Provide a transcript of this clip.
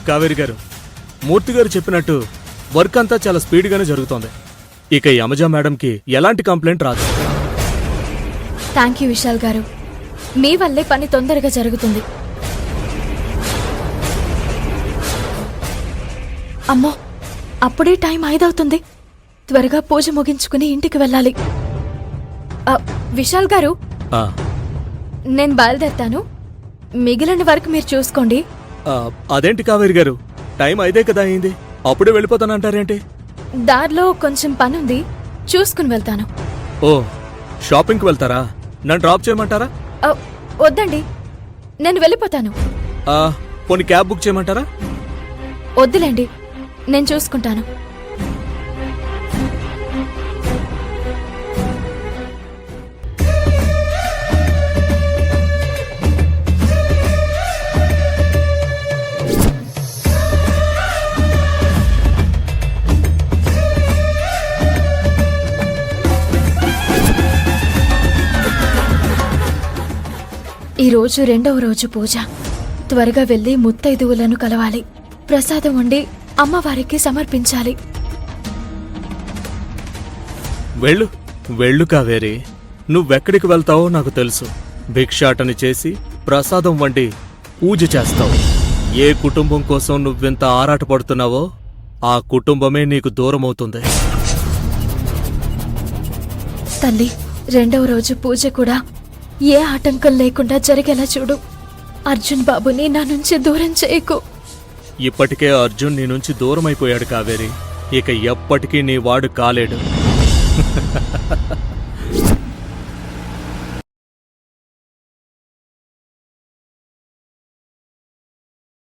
కావేరి గారు, మూర్తి గారు చెప్పినట్టు వర్క్ అంతా చాలా స్పీడ్గానే జరుగుతోంది. ఇక యమజా మేడంకి ఎలాంటి కంప్లైంట్ రాదు. థ్యాంక్ యూ విశాల్ గారు, మీ వల్లే పని తొందరగా జరుగుతుంది. అమ్మో, అప్పుడే టైం 5 అవుతుంది. త్వరగా పూజ ముగించుకుని ఇంటికి వెళ్ళాలి. విశాల్ గారు, నేను బయలుదేరుతాను. మిగిలిన వరకు మీరు చూసుకోండి. అదేంటి కావేరి గారు, టైం 5 కదా అయింది, అప్పుడే వెళ్ళిపోతానంటారేంటి? దారిలో కొంచెం పనుంది, చూసుకుని వెళ్తాను. ఓ, షాపింగ్కి వెళ్తారా? నన్ను డ్రాప్ చేయమంటారా? వద్దండి, నేను వెళ్ళిపోతాను. పోనీ క్యాబ్ బుక్ చేయమంటారా? వద్దులేండి, నేను చూసుకుంటాను. ఈరోజు 2వ రోజు పూజ. త్వరగా వెళ్లి ముత్తైదువులను కలవాలి. ప్రసాదం వండి అమ్మవారికి సమర్పించాలి. వెళ్ళు వెళ్ళు కావేరి, నువ్వెక్కడికి వెళ్తావో నాకు తెలుసు. భిక్షాటని చేసి ప్రసాదం వండి పూజ చేస్తావు. ఏ కుటుంబం కోసం నువ్వెంత ఆరాటపడుతున్నావో ఆ కుటుంబమే నీకు దూరమవుతుంది. తల్లి, 2వ రోజు పూజ కూడా ఏ ఆటంకం లేకుండా జరిగేలా చూడు. అర్జున్ బాబుని నా నుంచి దూరం చేయకు. ఇప్పటికే అర్జున్ నీ నుంచి దూరమైపోయాడు కావేరి, ఇక ఎప్పటికీ నీ వాడు కాలేడు.